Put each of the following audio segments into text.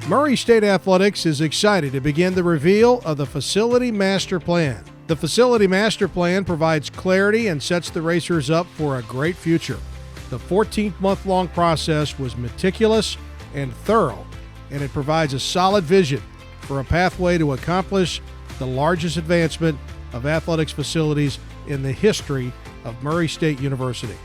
Murray State Athletics is excited to begin the reveal of the Facility Master Plan. The Facility Master Plan provides clarity and sets the racers up for a great future. The 14-month-long process was meticulous and thorough, and it provides a solid vision for a pathway to accomplish the largest advancement of athletics facilities in the history of Murray State University.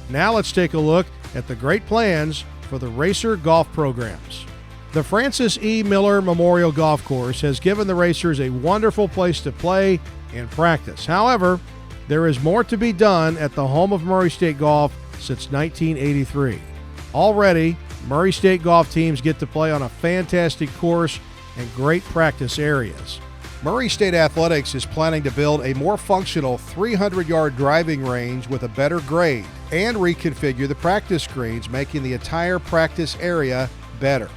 Now let's take a look at the great plans for the racer golf programs. The Francis E. Miller Memorial Golf Course has given the racers a wonderful place to play and practice. However, there is more to be done at the home of Murray State Golf since 1983. Already, Murray State golf teams get to play on a fantastic course and great practice areas. Murray State Athletics is planning to build a more functional 300-yard driving range with a better grade and reconfigure the practice greens, making the entire practice area better.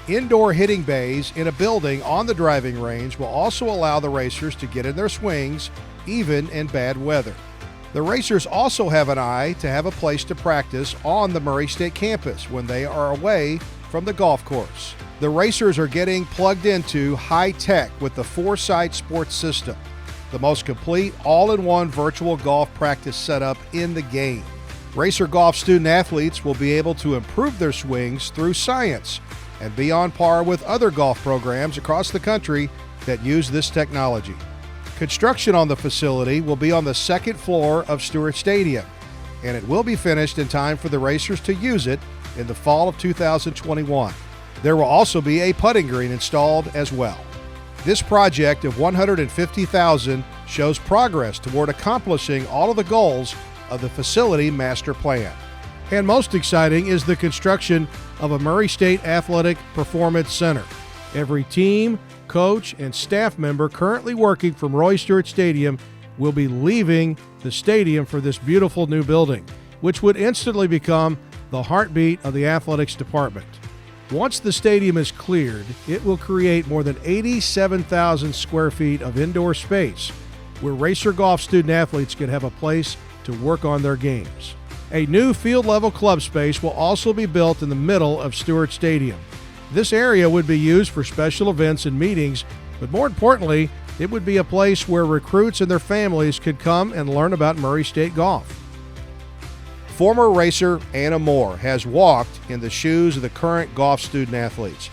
Indoor hitting bays in a building on the driving range will also allow the racers to get in their swings, even in bad weather. The racers also have an eye to have a place to practice on the Murray State campus when they are away from the golf course. The racers are getting plugged into high tech with the Foresight Sports System, the most complete all-in-one virtual golf practice setup in the game. Racer golf student athletes will be able to improve their swings through science and be on par with other golf programs across the country that use this technology. Construction on the facility will be on the second floor of Stewart Stadium, and it will be finished in time for the racers to use it in the fall of 2021. There will also be a putting green installed as well. This project of $150,000 shows progress toward accomplishing all of the goals of the Facility Master Plan. And most exciting is the construction of a Murray State Athletic Performance Center. Every team, coach, and staff member currently working from Roy Stewart Stadium will be leaving the stadium for this beautiful new building, which would instantly become the heartbeat of the athletics department. Once the stadium is cleared, it will create more than 87,000 square feet of indoor space where racer golf student athletes can have a place to work on their games. A new field-level club space will also be built in the middle of Stewart Stadium. This area would be used for special events and meetings, but more importantly, it would be a place where recruits and their families could come and learn about Murray State golf. Former racer Anna Moore has walked in the shoes of the current golf student athletes.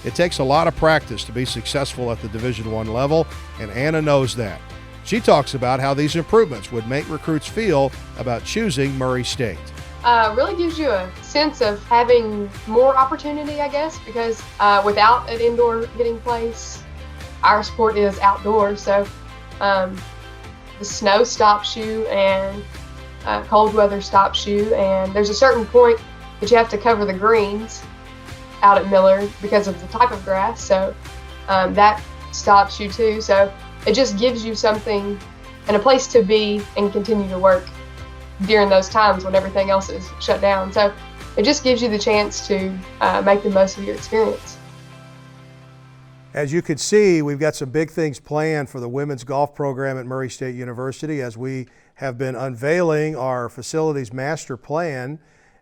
It takes a lot of practice to be successful at the Division I level, and Anna knows that. She talks about how these improvements would make recruits feel about choosing Murray State. Really gives you a sense of having more opportunity, I guess, because without an indoor hitting place, our sport is outdoors. So the snow stops you and cold weather stops you, and there's a certain point that you have to cover the greens out at Miller because of the type of grass. So that stops you too. So it just gives you something and a place to be and continue to work during those times when everything else is shut down. So it just gives you the chance to make the most of your experience. As you can see, we've got some big things planned for the women's golf program at Murray State University as we have been unveiling our facilities master plan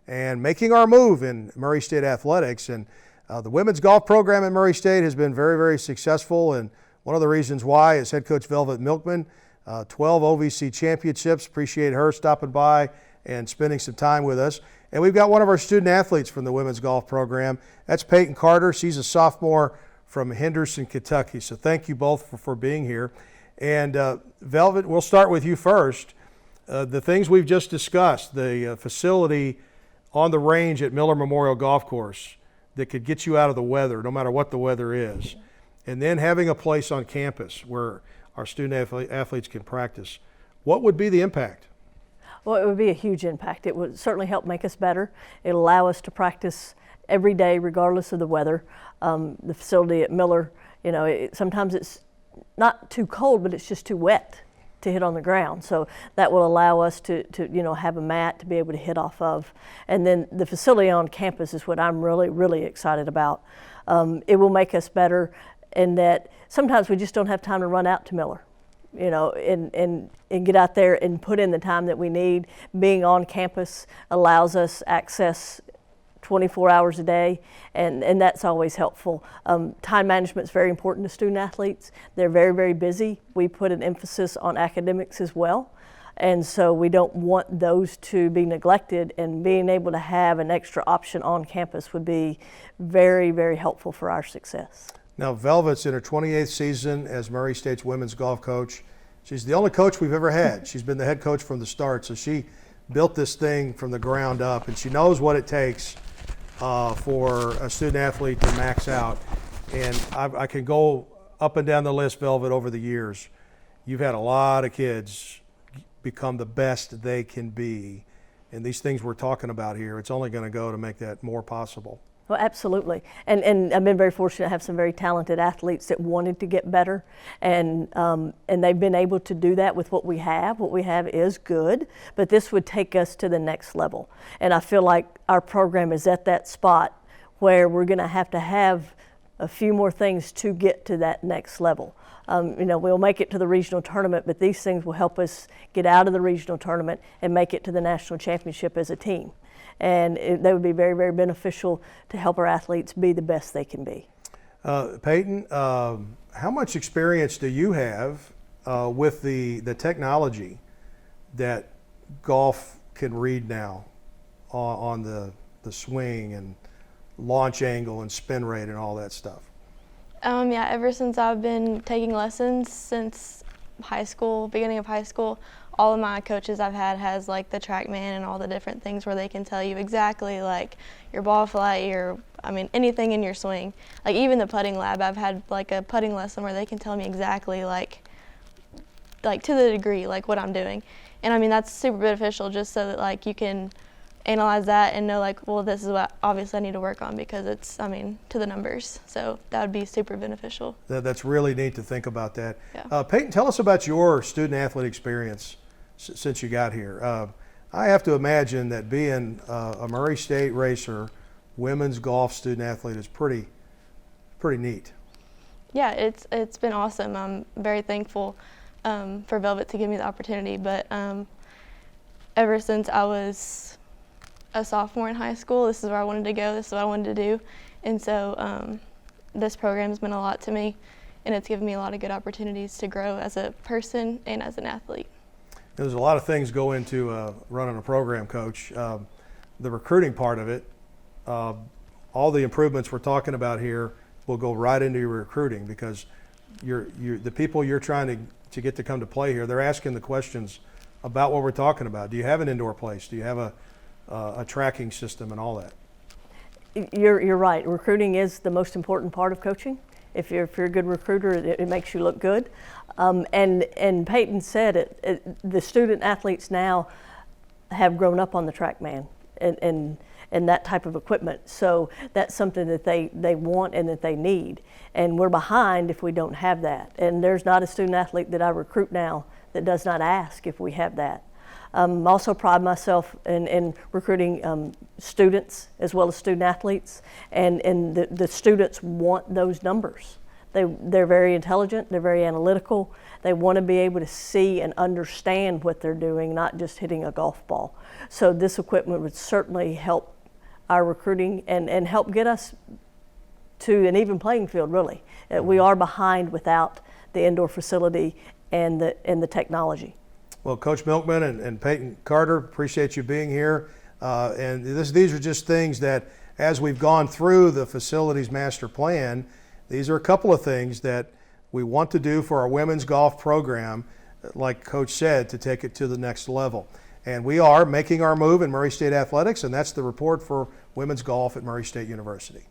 and making our move in Murray State athletics. And the women's golf program at Murray State has been very, very successful, and one of the reasons why is head coach Velvet Milkman, 12 OVC championships. Appreciate her stopping by and spending some time with us. And we've got one of our student athletes from the women's golf program. That's Peyton Carter. She's a sophomore from Henderson, Kentucky. So thank you both for being here. And Velvet, we'll start with you first. The things we've just discussed, the facility on the range at Miller Memorial Golf Course that could get you out of the weather, no matter what the weather is. And then having a place on campus where our student athletes can practice. What would be the impact? Well, it would be a huge impact. It would certainly help make us better. It'll allow us to practice every day regardless of the weather. The facility at Miller, sometimes it's not too cold, but it's just too wet to hit on the ground. So that will allow us to have a mat to be able to hit off of. And then the facility on campus is what I'm really, really excited about. It will make us better in that sometimes we just don't have time to run out to Miller, and get out there and put in the time that we need. Being on campus allows us access 24 hours a day, and that's always helpful. Time management is very important to student athletes. They're very, very busy. We put an emphasis on academics as well, and so we don't want those to be neglected, and being able to have an extra option on campus would be very, very helpful for our success. Now, Velvet's in her 28th season as Murray State's women's golf coach. She's the only coach we've ever had. She's been the head coach from the start, so she built this thing from the ground up, and she knows what it takes for a student athlete to max out. And I can go up and down the list, Velvet, over the years. You've had a lot of kids become the best they can be. And these things we're talking about here, it's only going to go to make that more possible. Well, absolutely. And I've been very fortunate to have some very talented athletes that wanted to get better. And they've been able to do that with what we have. What we have is good, but this would take us to the next level. And I feel like our program is at that spot where we're going to have a few more things to get to that next level. We'll make it to the regional tournament, but these things will help us get out of the regional tournament and make it to the national championship as a team. And they would be very, very beneficial to help our athletes be the best they can be. Peyton, how much experience do you have with the technology that golf can read now on the swing and launch angle and spin rate and all that stuff? Yeah, ever since I've been taking lessons since high school, beginning of high school, all of my coaches I've had has like the TrackMan and all the different things where they can tell you exactly like your ball flight, anything in your swing. Like even the putting lab, I've had like a putting lesson where they can tell me exactly like to the degree like what I'm doing. And that's super beneficial just so that like you can analyze that and know like, well, this is what obviously I need to work on because it's, to the numbers. So that would be super beneficial. That's really neat to think about that. Yeah. Peyton, tell us about your student athlete experience since you got here. I have to imagine that being a Murray State racer, women's golf student athlete is pretty neat. Yeah, it's been awesome. I'm very thankful for Velvet to give me the opportunity, but ever since I was a sophomore in high school, this is where I wanted to go, this is what I wanted to do, and so this program's meant a lot to me, and it's given me a lot of good opportunities to grow as a person and as an athlete. There's a lot of things go into running a program, Coach. The recruiting part of it, all the improvements we're talking about here will go right into your recruiting because the people you're trying to get to come to play here, they're asking the questions about what we're talking about. Do you have an indoor place? Do you have a tracking system and all that? You're right. Recruiting is the most important part of coaching. If you're a good recruiter, it makes you look good. And Peyton said it, the student athletes now have grown up on the TrackMan and that type of equipment. So that's something that they want and that they need. And we're behind if we don't have that. And there's not a student athlete that I recruit now that does not ask if we have that. I also pride myself in recruiting students as well as student athletes, and the students want those numbers. They're very intelligent, they're very analytical, they want to be able to see and understand what they're doing, not just hitting a golf ball. So this equipment would certainly help our recruiting and help get us to an even playing field, really. We are behind without the indoor facility and the technology. Well, Coach Milkman and Peyton Carter, appreciate you being here. And these are just things that, as we've gone through the facilities master plan, these are a couple of things that we want to do for our women's golf program, like Coach said, to take it to the next level. And we are making our move in Murray State Athletics, and that's the report for women's golf at Murray State University.